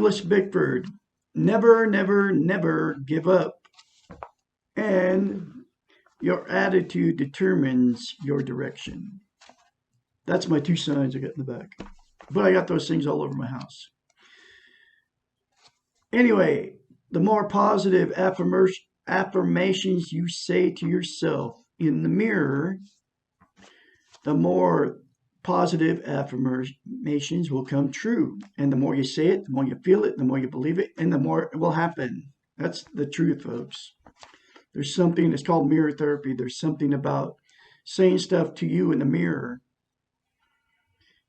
Douglas Bickford, never, never, never give up. And your attitude determines your direction. That's my two signs I got in the back. But I got those things all over my house. Anyway, the more positive affirmations you say to yourself in the mirror, the more positive affirmations will come true. And the more you say it, the more you feel it, the more you believe it, and the more it will happen. That's the truth, folks. There's something that's called mirror therapy. There's something about saying stuff to you in the mirror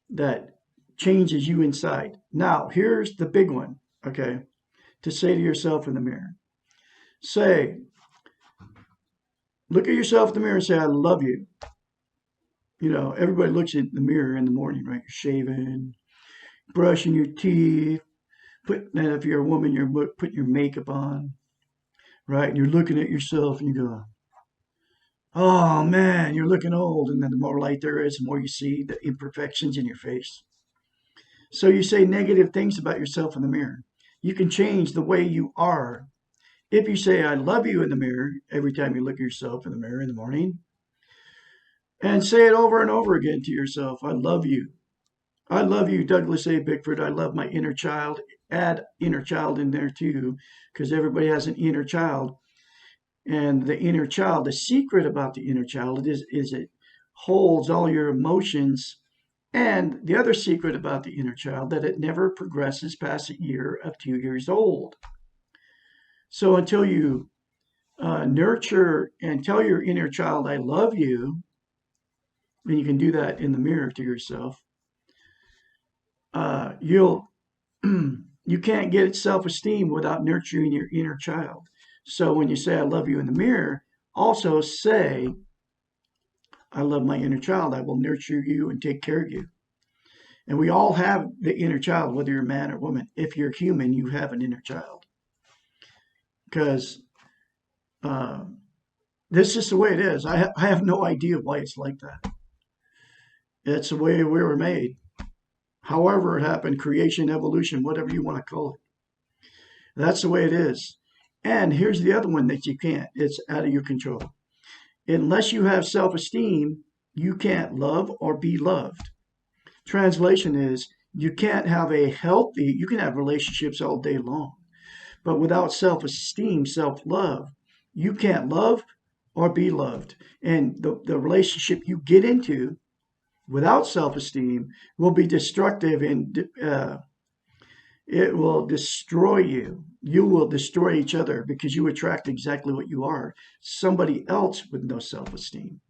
that changes you inside. Now, here's the big one, okay, to say to yourself in the mirror. Say, look at yourself in the mirror and say, I love you. You know, everybody looks in the mirror in the morning, right? You're shaving, brushing your teeth, and if you're a woman, you're putting your makeup on, right? And you're looking at yourself and you go, oh man, you're looking old. And then the more light there is, the more you see the imperfections in your face. So you say negative things about yourself in the mirror. You can change the way you are. If you say, I love you in the mirror, every time you look at yourself in the mirror in the morning, and say it over and over again to yourself, I love you. I love you, Douglas A. Bickford. I love my inner child. Add inner child in there too, because everybody has an inner child. And the inner child, the secret about the inner child is it holds all your emotions. And the other secret about the inner child, that it never progresses past a year of 2 years old. So until you nurture and tell your inner child, I love you, and you can do that in the mirror to yourself, you'll you can't get self-esteem without nurturing your inner child. So when you say I love you in the mirror, also say I love my inner child. I will nurture you and take care of you. And we all have the inner child, whether you're a man or woman. If you're human, you have an inner child. Because this is just the way it is. I have no idea why it's like that. It's the way we were made. However it happened, creation, evolution, whatever you want to call it. That's the way it is. And here's the other one that you can't. It's out of your control. Unless you have self-esteem, you can't love or be loved. Translation is, you can't have you can have relationships all day long. But without self-esteem, self-love, you can't love or be loved. And the relationship you get into without self-esteem will be destructive, and it will destroy you. You will destroy each other because you attract exactly what you are, somebody else with no self-esteem.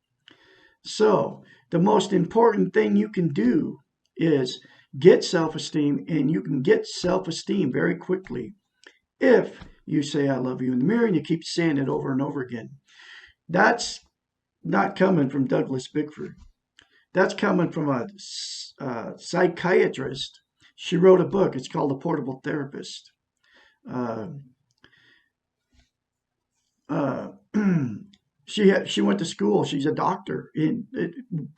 So the most important thing you can do is get self-esteem, and you can get self-esteem very quickly if you say I love you in the mirror and you keep saying it over and over again. That's not coming from Douglas Bickford. That's coming from a psychiatrist. She wrote a book. It's called The Portable Therapist. She went to school. She's a doctor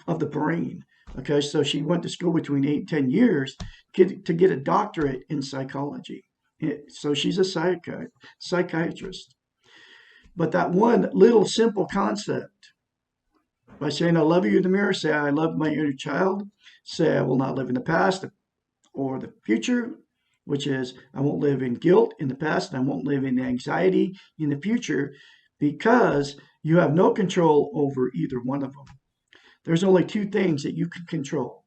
of the brain. Okay, so she went to school between 8 and 10 years to get a doctorate in psychology. So she's a psychiatrist. But that one little simple concept, by saying I love you in the mirror, say I love my inner child, say I will not live in the past or the future, which is I won't live in guilt in the past and I won't live in anxiety in the future, because you have no control over either one of them. There's only two things that you can control.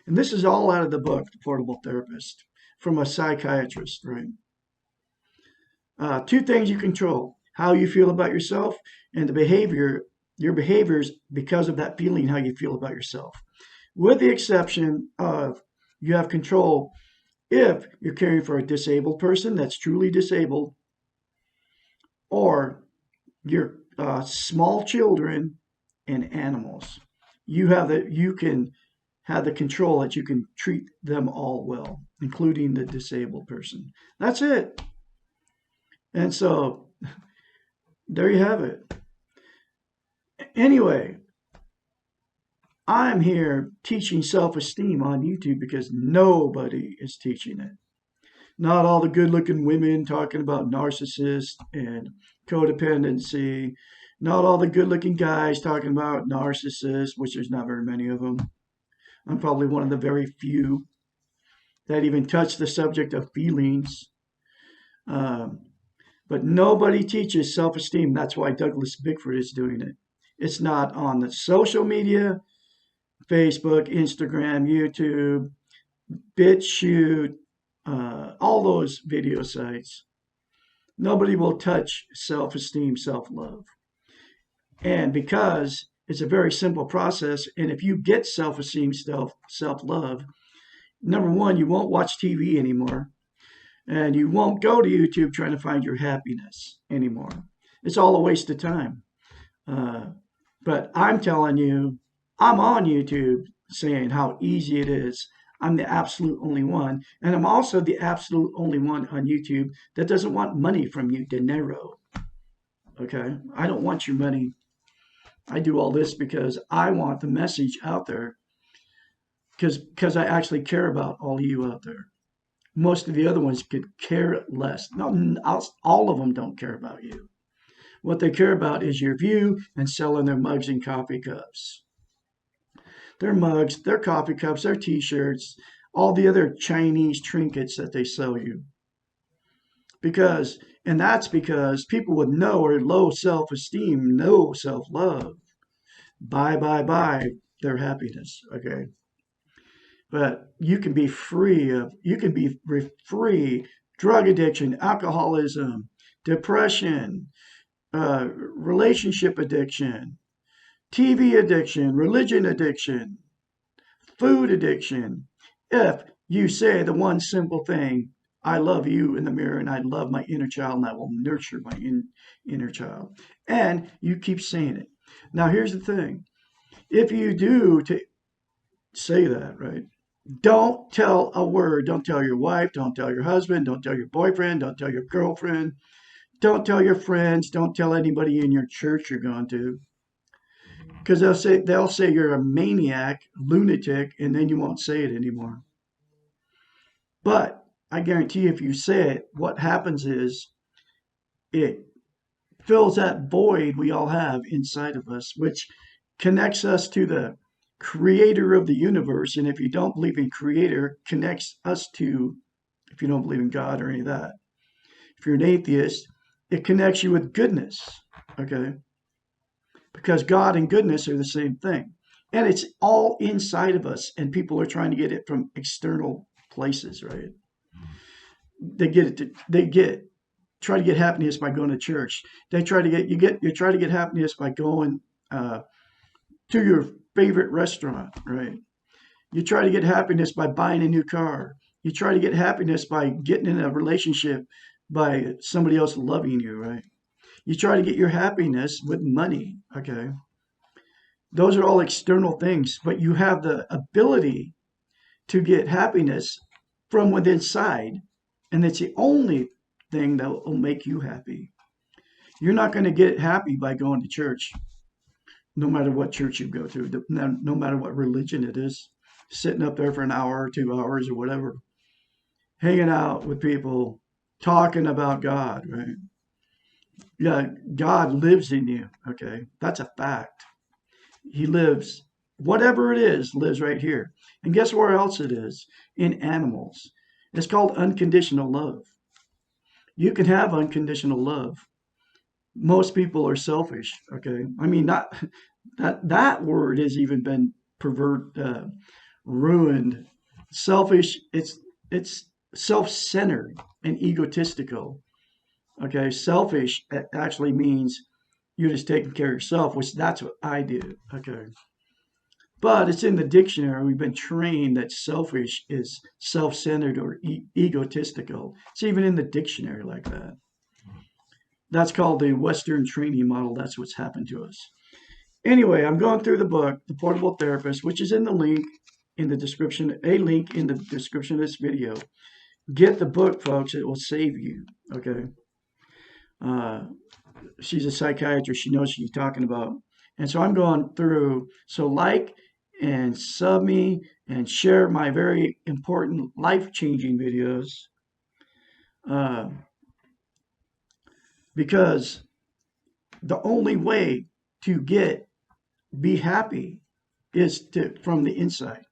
And this is all out of the book, The Portable Therapist, from a psychiatrist, right? Two things you control: how you feel about yourself and your behaviors because of that feeling, how you feel about yourself. With the exception of you have control if you're caring for a disabled person that's truly disabled, or your small children and animals. You can have the control that you can treat them all well, including the disabled person. That's it. And so there you have it. Anyway, I'm here teaching self-esteem on YouTube because nobody is teaching it. Not all the good looking women talking about narcissists and codependency. Not all the good looking guys talking about narcissists, which there's not very many of them. I'm probably one of the very few that even touch the subject of feelings. Um, but nobody teaches self esteem. That's why Douglas Bickford is doing it. It's not on the social media, Facebook, Instagram, YouTube, BitChute, all those video sites. Nobody will touch self esteem, self love. And because it's a very simple process, and if you get self esteem, self love, number one, you won't watch TV anymore, and you won't go to YouTube trying to find your happiness anymore. It's all a waste of time. Uh, but I'm telling you, I'm on YouTube saying how easy it is. I'm the absolute only one. And I'm also the absolute only one on YouTube that doesn't want money from you, dinero. Okay? I don't want your money. I do all this because I want the message out there because I actually care about all of you out there. Most of the other ones could care less. No, all of them don't care about you. What they care about is your view and selling their mugs and coffee cups. Their mugs, their coffee cups, their t-shirts, all the other Chinese trinkets that they sell you. And that's because people with no or low self-esteem, no self-love, buy their happiness. Okay. But you can be free drug addiction, alcoholism, depression, relationship addiction, TV addiction, religion addiction, food addiction. If you say the one simple thing, I love you in the mirror and I love my inner child and I will nurture my inner child. And you keep saying it. Now, here's the thing. If you do say that, right? Don't tell a word. Don't tell your wife. Don't tell your husband. Don't tell your boyfriend. Don't tell your girlfriend. Don't tell your friends. Don't tell anybody in your church you're going to. Because they'll say you're a maniac, lunatic, and then you won't say it anymore. But I guarantee you, if you say it, what happens is it fills that void we all have inside of us, which connects us to the creator of the universe. And if you don't believe in creator, connects us to, if you don't believe in God or any of that. If you're an atheist, it connects you with goodness. Okay. Because God and goodness are the same thing. And it's all inside of us. And people are trying to get it from external places, right? Try to get happiness by going to church. They try to get you try to get happiness by going to your favorite restaurant, right? You try to get happiness by buying a new car. You try to get happiness by getting in a relationship by somebody else loving you, right? You try to get your happiness with money, okay? Those are all external things, but you have the ability to get happiness from within inside, and it's the only thing that will make you happy. You're not going to get happy by going to church, no matter what church you go to, no matter what religion it is, sitting up there for an hour or 2 hours or whatever, hanging out with people, talking about God, right? Yeah, God lives in you, okay? That's a fact. He lives, whatever it is, lives right here. And guess where else it is? In animals. It's called unconditional love. You can have unconditional love. Most people are selfish, okay? I mean, not that word has even been ruined. Selfish, it's self-centered and egotistical. Okay, selfish actually means you're just taking care of yourself, which that's what I do. Okay. But it's in the dictionary. We've been trained that selfish is self-centered or egotistical. It's even in the dictionary like that. That's called the Western training model. That's what's happened to us. Anyway, I'm going through the book, The Portable Therapist, which is in the link in the description, a link in the description of this video. Get the book, folks. It will save you. Okay. Uh, she's a psychiatrist. She knows what she's talking about. And so I'm going through. So like and sub me and share my very important life-changing videos. uh, because the only way to be happy is from the inside,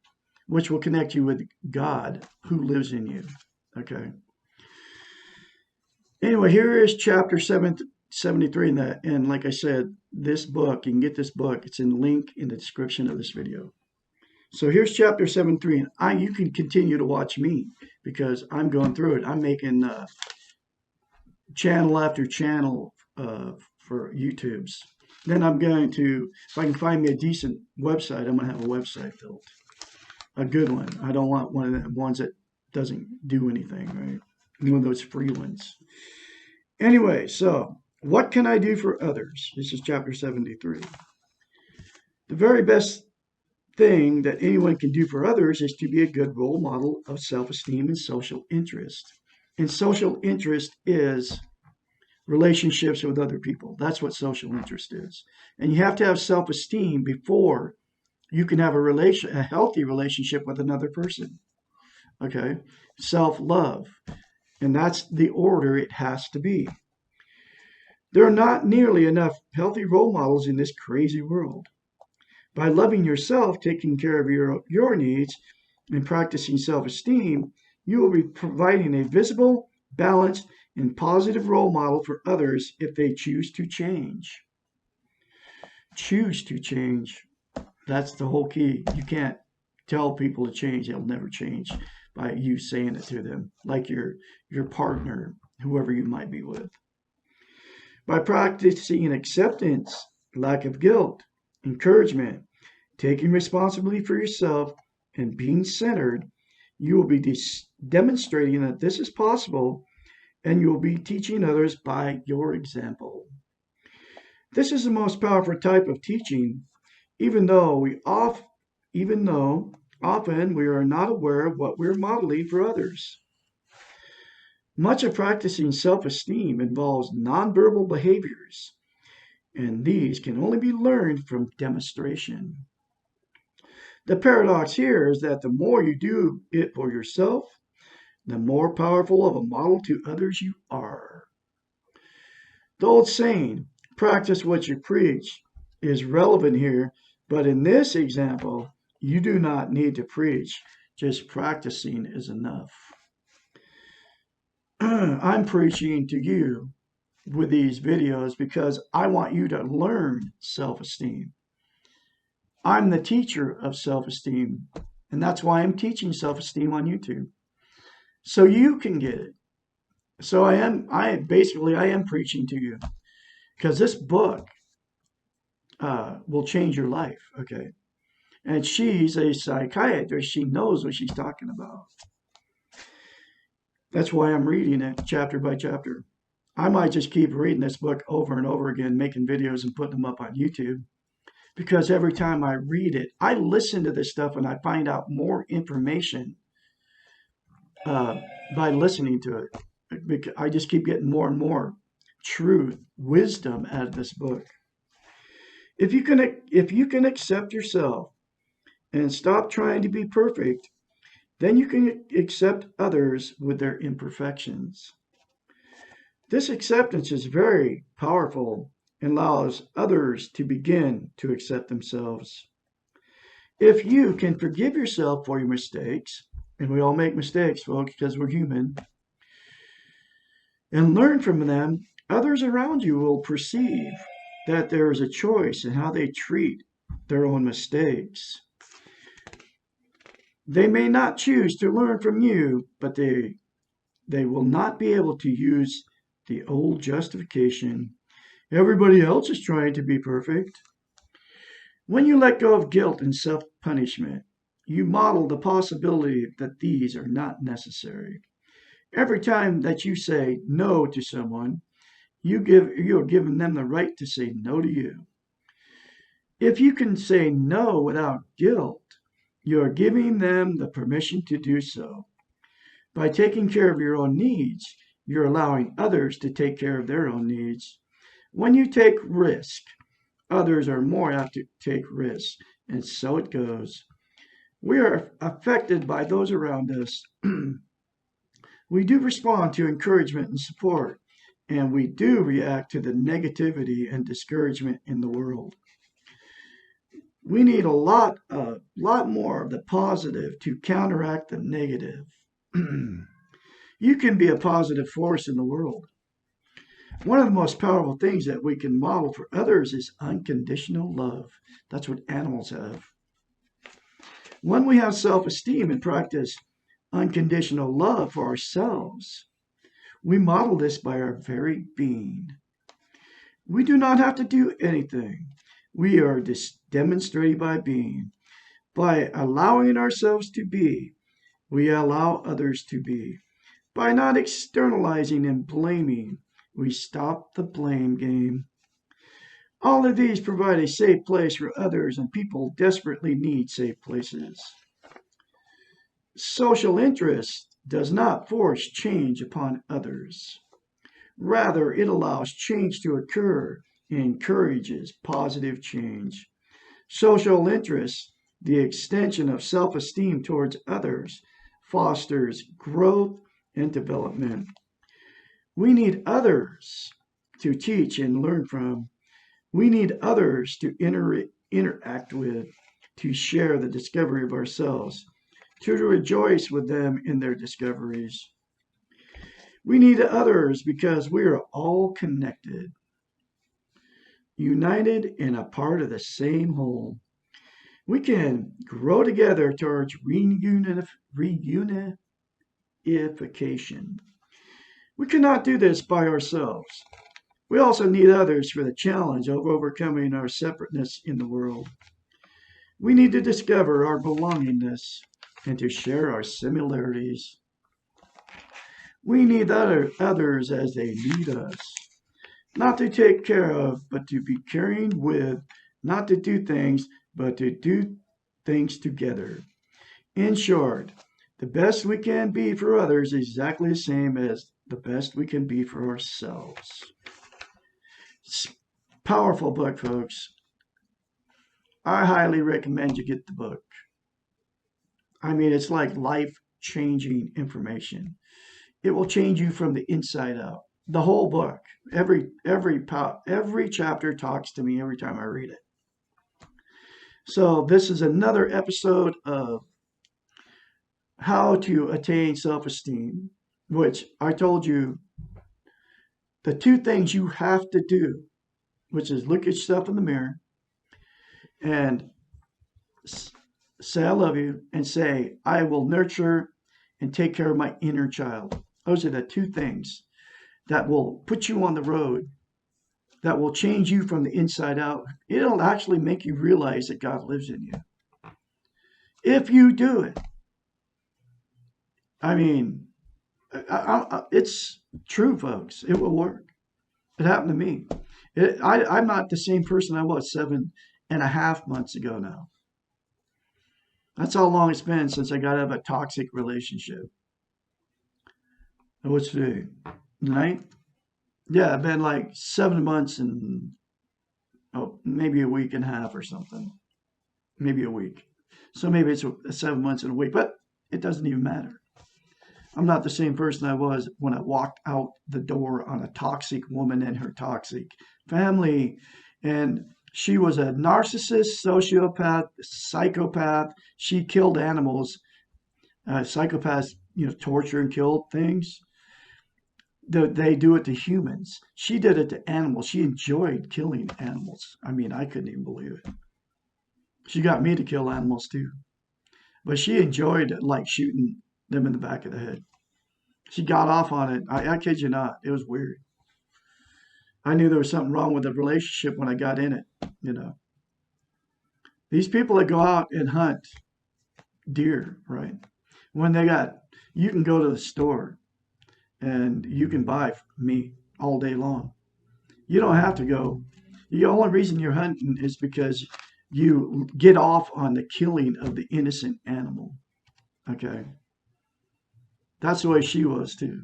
which will connect you with God who lives in you. Okay. Anyway, here is chapter 73 in that. And like I said, this book, you can get this book. It's in the link in the description of this video. So here's chapter 73. And you can continue to watch me because I'm going through it. I'm making channel after channel for YouTube's. Then I'm going to, if I can find me a decent website, I'm going to have a website built. A good one. I don't want one of the ones that doesn't do anything, right? One of those free ones. Anyway, so what can I do for others? This is chapter 73. The very best thing that anyone can do for others is to be a good role model of self-esteem and social interest. And social interest is relationships with other people. That's what social interest is. And you have to have self-esteem before you can have a healthy relationship with another person. Okay? Self-love. And that's the order it has to be. There are not nearly enough healthy role models in this crazy world. By loving yourself, taking care of your needs, and practicing self-esteem, you will be providing a visible, balanced, and positive role model for others if they choose to change. Choose to change. That's the whole key. You can't tell people to change. They'll never change by you saying it to them, like your partner, whoever you might be with. By practicing acceptance, lack of guilt, encouragement, taking responsibility for yourself, and being centered, you will be demonstrating that this is possible, and you will be teaching others by your example. This is the most powerful type of teaching, even though often we are not aware of what we're modeling for others. Much of practicing self-esteem involves nonverbal behaviors, and these can only be learned from demonstration. The paradox here is that the more you do it for yourself, the more powerful of a model to others you are. The old saying, practice what you preach, is relevant here, but in this example, you do not need to preach. Just practicing is enough. I'm preaching to you with these videos because I want you to learn self-esteem. I'm the teacher of self-esteem, and that's why I'm teaching self-esteem on YouTube. So you can get it. So I am preaching to you because this book will change your life, okay? And she's a psychiatrist. She knows what she's talking about. That's why I'm reading it chapter by chapter. I might just keep reading this book over and over again, making videos and putting them up on YouTube. Because every time I read it, I listen to this stuff and I find out more information by listening to it. I just keep getting more and more truth, wisdom out of this book. If you can accept yourself and stop trying to be perfect, then you can accept others with their imperfections. This acceptance is very powerful and allows others to begin to accept themselves. If you can forgive yourself for your mistakes, and we all make mistakes, folks, because we're human, and learn from them, others around you will perceive that there is a choice in how they treat their own mistakes. They may not choose to learn from you, but they will not be able to use the old justification. Everybody else is trying to be perfect. When you let go of guilt and self-punishment, you model the possibility that these are not necessary. Every time that you say no to someone, you are giving them the right to say no to you. If you can say no without guilt, you are giving them the permission to do so. By taking care of your own needs, you're allowing others to take care of their own needs. When you take risk, others are more apt to take risks, and so it goes. We are affected by those around us We do respond to encouragement and support, and we do react to the negativity and discouragement in the world. We need a lot more of the positive to counteract the negative. You can be a positive force in the world. One of the most powerful things that we can model for others is unconditional love. That's what animals have. When we have self esteem and practice unconditional love for ourselves, we model this by our very being. We do not have to do anything. We are demonstrating by being. By allowing ourselves to be, we allow others to be. By not externalizing and blaming, we stop the blame game. All of these provide a safe place for others, and people desperately need safe places. Social interest does not force change upon others. Rather, it allows change to occur and encourages positive change. Social interest, the extension of self esteem towards others, fosters growth and development. We need others to teach and learn from. We need others to interact with, to share the discovery of ourselves, to rejoice with them in their discoveries. We need others because we are all connected, united, and a part of the same whole. We can grow together towards reunification. We cannot do this by ourselves. We also need others for the challenge of overcoming our separateness in the world. We need to discover our belongingness and to share our similarities. We need others as they need us, not to take care of, but to be caring with, not to do things, but to do things together. In short, the best we can be for others is exactly the same as the best we can be for ourselves. It's a powerful book, folks. I highly recommend you get the book. I mean, it's like life-changing information. It will change you from the inside out. The whole book, every chapter talks to me every time I read it. So this is another episode of how to attain self-esteem, which I told you the two things you have to do, which is look at yourself in the mirror and say I love you and say I will nurture and take care of my inner child. Those are the two things that will put you on the road, that will change you from the inside out. It'll actually make you realize that God lives in you. If you do it, I mean, it's true, folks. It will work. It happened to me. I'm not the same person I was 7.5 months ago now. That's how long it's been since I got out of a toxic relationship. What's today? Ninth? Yeah, I've been like 7 months and maybe a week and a half or something. Maybe a week. So maybe it's 7 months and a week, but it doesn't even matter. I'm not the same person I was when I walked out the door on a toxic woman and her toxic family. And she was a narcissist, sociopath, psychopath. She killed animals. Psychopaths, torture and kill things. They do it to humans. She did it to animals. She enjoyed killing animals. I mean, I couldn't even believe it. She got me to kill animals too. But she enjoyed it, like shooting them in the back of the head. She got off on it. I kid you not. It was weird. I knew there was something wrong with the relationship when I got in it. These people that go out and hunt deer, right? You can go to the store and you can buy meat all day long. You don't have to go. The only reason you're hunting is because you get off on the killing of the innocent animal. Okay. That's the way she was too.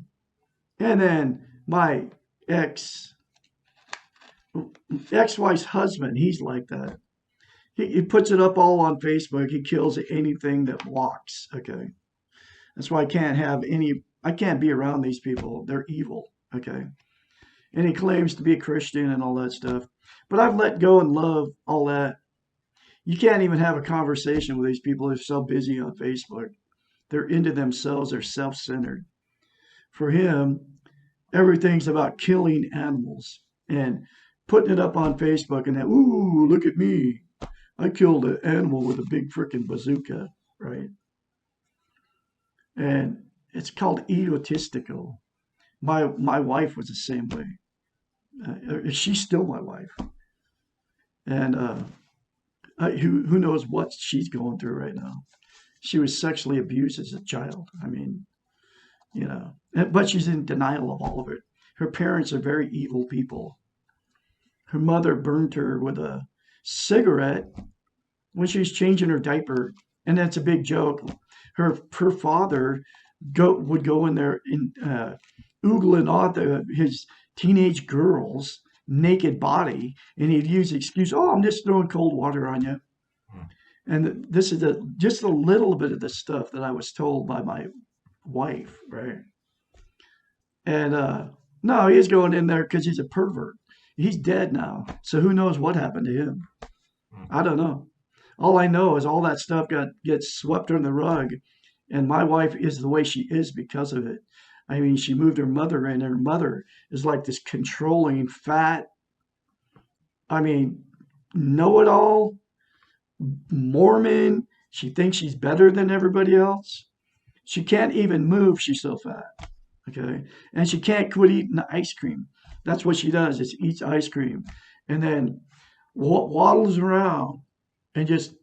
And then my ex-wife's husband, he's like that. He puts it up all on Facebook. He kills anything that walks. Okay. That's why I can't have any I can't be around these people. They're evil. Okay. And he claims to be a Christian and all that stuff. But I've let go and love all that. You can't even have a conversation with these people. They're so busy on Facebook. They're into themselves. They're self-centered. For him, everything's about killing animals and putting it up on Facebook and that, ooh, look at me. I killed an animal with a big freaking bazooka, right? And it's called egotistical. My wife was the same way. She's still my wife, and who knows what she's going through right now? She was sexually abused as a child. I mean, but she's in denial of all of it. Her parents are very evil people. Her mother burned her with a cigarette when she was changing her diaper, and that's a big joke. Her father would go in there and oogling on his teenage girl's naked body, and he'd use the excuse, "Oh, I'm just throwing cold water on you." And this is just a little bit of the stuff that I was told by my wife, right? And no, he's going in there because he's a pervert. He's dead now, so who knows what happened to him? I don't know. All I know is all that stuff gets swept under the rug, and my wife is the way she is because of it. I mean, she moved her mother in, and her mother is like this controlling, fat, I mean, know-it-all Mormon. She thinks she's better than everybody else. She can't even move. She's so fat. Okay. And she can't quit eating the ice cream. That's what she does, is eats ice cream and then waddles around and just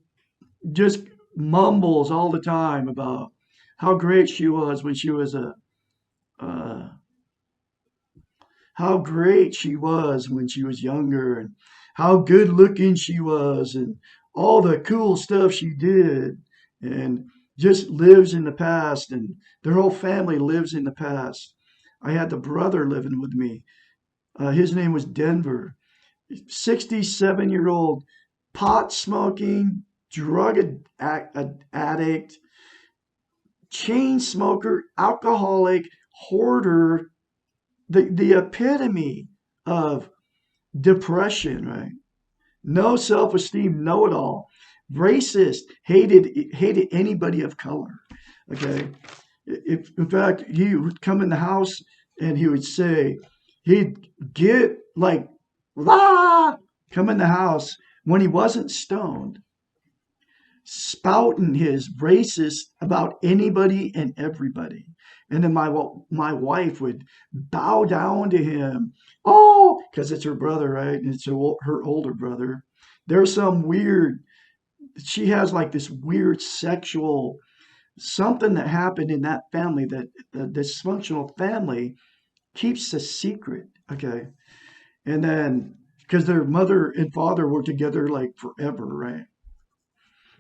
mumbles all the time about how great she was when she was uh, how great she was when she was younger and how good looking she was and all the cool stuff she did and just lives in the past and their whole family lives in the past. I had the brother living with me. His name was Denver. 67-year-old pot smoking, addict, chain smoker, alcoholic, hoarder, the epitome of depression, right? No self-esteem, know it all. Racist, hated anybody of color. Okay. If in fact he would come in the house and he would say he'd get like come in the house when he wasn't stoned, spouting his racist about anybody and everybody. And then my wife would bow down to him. Oh, because it's her brother, right? And it's her older brother. There's some weird, she has like this weird sexual something that happened in that family, that the dysfunctional family keeps a secret. Okay. And then because their mother and father were together like forever, right?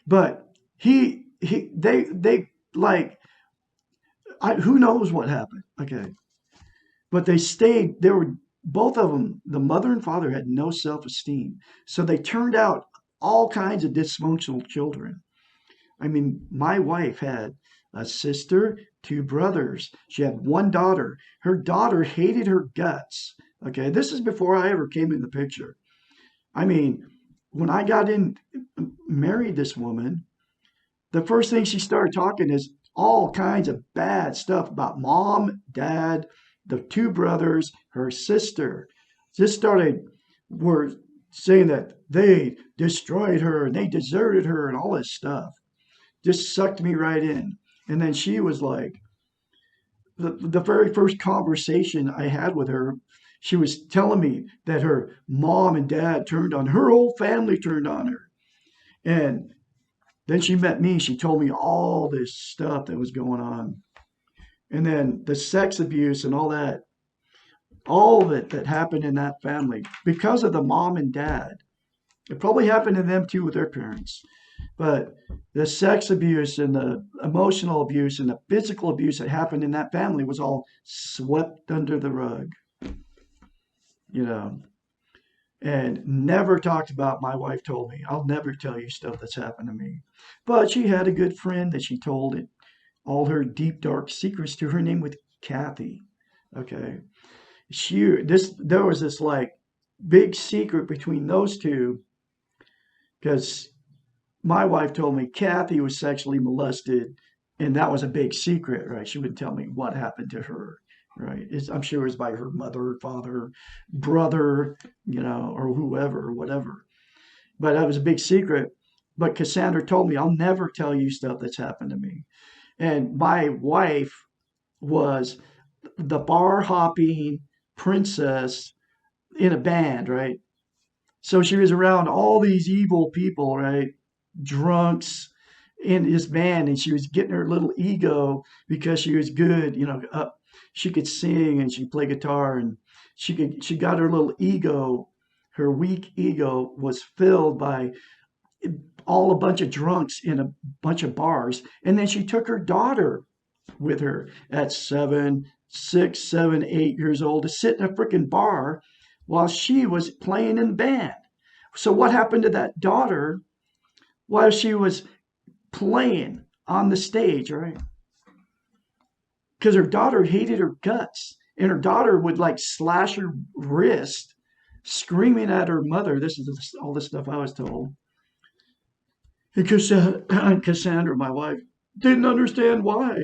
But they like, who knows what happened? Okay, but they stayed. They were both of them. The mother and father had no self-esteem, so they turned out all kinds of dysfunctional children. I mean, my wife had a sister, two brothers. She had one daughter. Her daughter hated her guts. Okay, this is before I ever came in the picture. I mean, when I got in, married this woman, the first thing she started talking is all kinds of bad stuff about mom, dad, the two brothers, her sister. Just started were saying that they destroyed her and they deserted her and all this stuff. Just sucked me right in. And then she was like, the very first conversation I had with her, she was telling me that her mom and dad turned on her, whole family turned on her. And then she met me. She told me all this stuff that was going on. And then the sex abuse and all of it that happened in that family because of the mom and dad. It probably happened to them too with their parents. But the sex abuse and the emotional abuse and the physical abuse that happened in that family was all swept under the rug, you know, and never talked about. My wife told me, I'll never tell you stuff that's happened to me. But she had a good friend that she told it all her deep, dark secrets to. Her name Kathy. Okay. There was this like big secret between those two because my wife told me Kathy was sexually molested, and that was a big secret, right? She wouldn't tell me what happened to her, right? I'm sure it was by her mother, father, brother, or whoever, or whatever. But that was a big secret. But Cassandra told me, I'll never tell you stuff that's happened to me. And my wife was the bar hopping princess in a band, right? So she was around all these evil people, right? Drunks in this band, and she was getting her little ego because she was good, she could sing and she could play guitar, and she got her little ego, her weak ego was filled by all a bunch of drunks in a bunch of bars. And then she took her daughter with her at 6, 7, 8 years old to sit in a freaking bar while she was playing in the band. So what happened to that daughter while she was playing on the stage, right? Because her daughter hated her guts, and her daughter would like slash her wrist, screaming at her mother. This is all the stuff I was told. Because Cassandra, my wife, didn't understand why.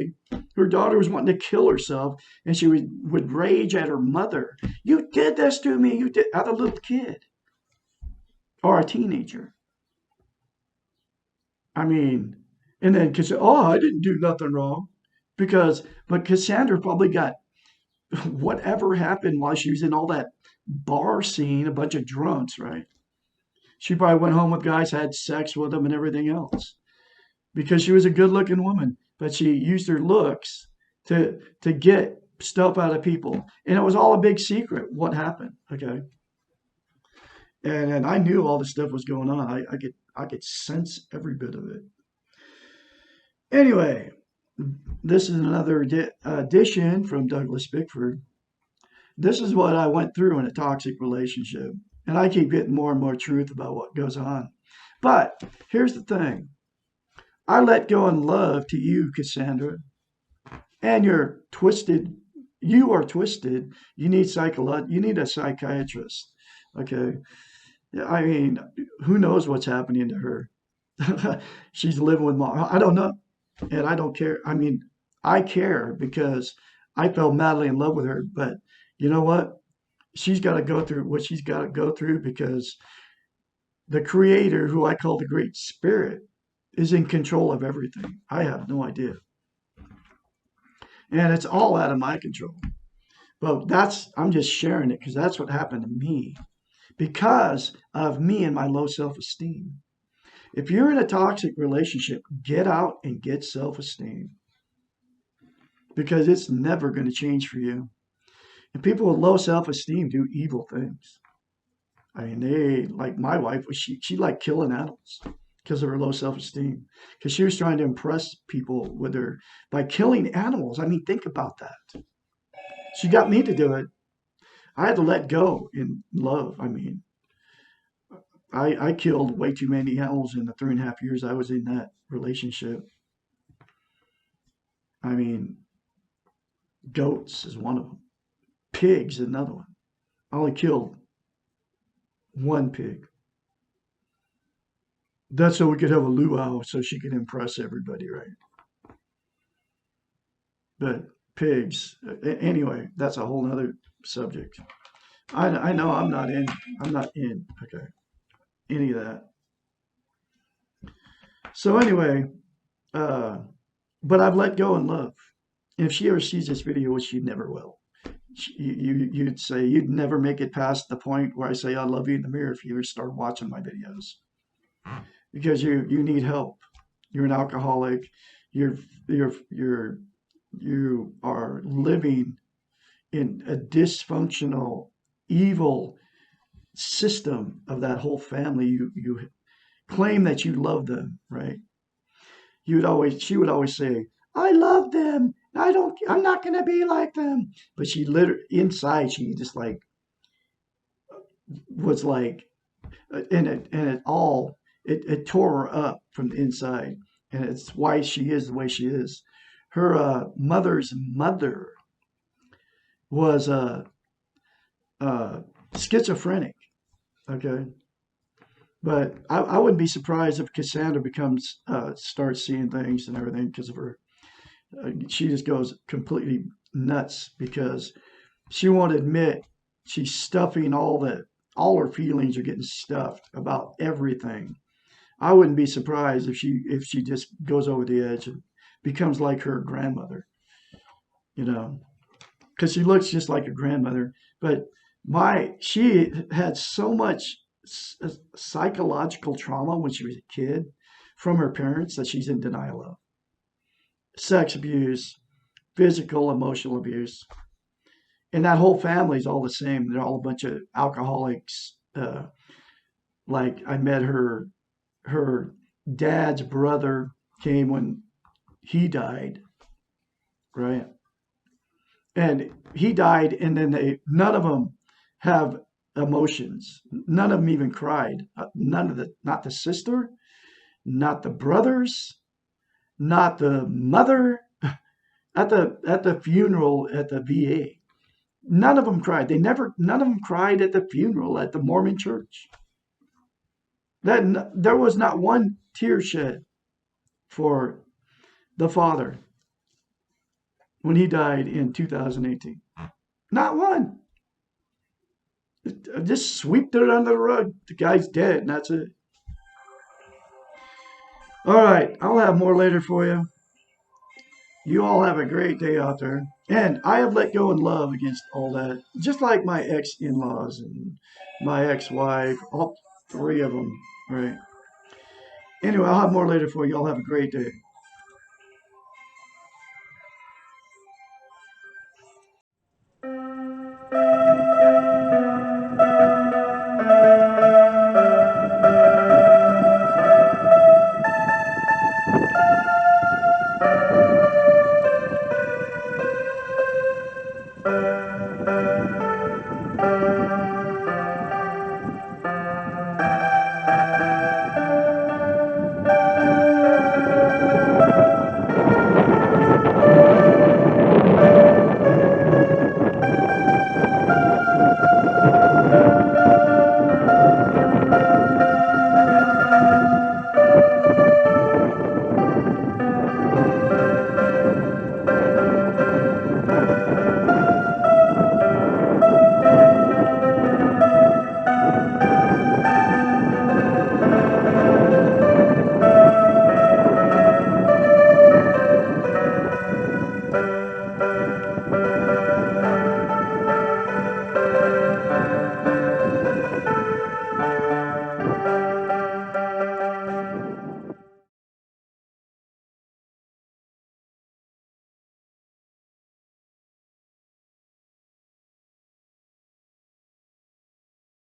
Her daughter was wanting to kill herself, and she would rage at her mother. You did this to me. You did, at a little kid or a teenager. I mean, and then I didn't do nothing wrong. But Cassandra probably got whatever happened while she was in all that bar scene, a bunch of drunks, right? She probably went home with guys, had sex with them, and everything else because she was a good-looking woman, but she used her looks to get stuff out of people, and it was all a big secret what happened. Okay, and I knew all this stuff was going on. I could sense every bit of it. Anyway, this is another addition from Douglas Bickford. This is what I went through in a toxic relationship, and I keep getting more and more truth about what goes on. But here's the thing. I let go in love to you, Cassandra, and you are twisted. You need a psychiatrist. Okay. I mean, who knows what's happening to her? She's living with mom. I don't know. And I don't care. I mean, I care because I fell madly in love with her. But you know what? She's got to go through what she's got to go through because the creator, who I call the Great Spirit, is in control of everything. I have no idea. And it's all out of my control. But I'm just sharing it because that's what happened to me because of me and my low self esteem. If you're in a toxic relationship, get out and get self esteem because it's never going to change for you. And people with low self esteem do evil things. I mean, like my wife, she liked killing animals because of her low self esteem, because she was trying to impress people with her by killing animals. I mean, think about that. She got me to do it. I had to let go in love. I mean, I killed way too many animals in the 3.5 years I was in that relationship. I mean, goats is one of them. Pigs is another one. I only killed one pig. That's so we could have a luau so she could impress everybody, right? But pigs, anyway, that's a whole other subject. I know I'm not in, okay, any of that. So anyway, uh, but I've let go in love. And if she ever sees this video, which she never will, you'd say you'd never make it past the point where I say I love you in the mirror if you ever start watching my videos because you need help. You're an alcoholic. You're you're you are living in a dysfunctional, evil system of that whole family. You claim that you love them, right? She would always say, I love them. I'm not going to be like them. But she literally, inside, she just like, was like, it tore her up from the inside. And it's why she is the way she is. Her mother's mother was schizophrenic. Okay, but I wouldn't be surprised if Cassandra becomes starts seeing things and everything because of her. She just goes completely nuts because she won't admit she's stuffing all her feelings are getting stuffed about everything. I wouldn't be surprised if she just goes over the edge and becomes like her grandmother, you know, because she looks just like her grandmother. But she had so much psychological trauma when she was a kid from her parents that she's in denial of. Sex abuse, physical, emotional abuse, and that whole family's all the same. They're all a bunch of alcoholics. Like I met her dad's brother came when he died, right? And he died, and then none of them have emotions. None of them even cried. Not the sister, not the brothers, not the mother. At the funeral at the VA, none of them cried. None of them cried at the funeral at the Mormon church. There was not one tear shed for the father when he died in 2018. Not one. Just swept it under the rug. The guy's dead, and that's it. All right, I'll have more later for you. You all have a great day out there. And I have let go in love against all that, just like my ex in laws and my ex wife, all three of them, right? Anyway, I'll have more later for you. Y'all have a great day.